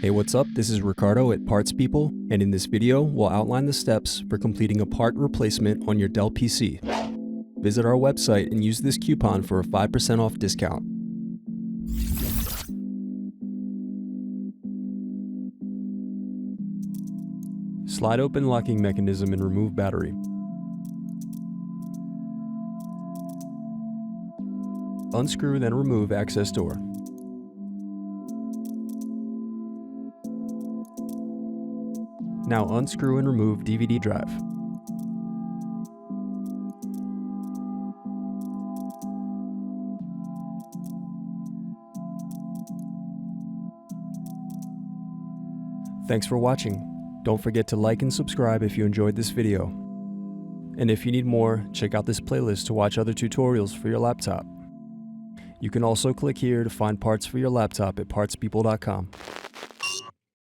Hey, what's up? This is Ricardo at Parts People, and in this video, we'll outline the steps for completing a part replacement on your Dell PC. Visit our website and use this coupon for a 5% off discount. Slide open locking mechanism and remove battery. Unscrew then remove access door. Now unscrew and remove DVD drive. Thanks for watching. Don't forget to like and subscribe if you enjoyed this video. And if you need more, check out this playlist to watch other tutorials for your laptop. You can also click here to find parts for your laptop at partspeople.com.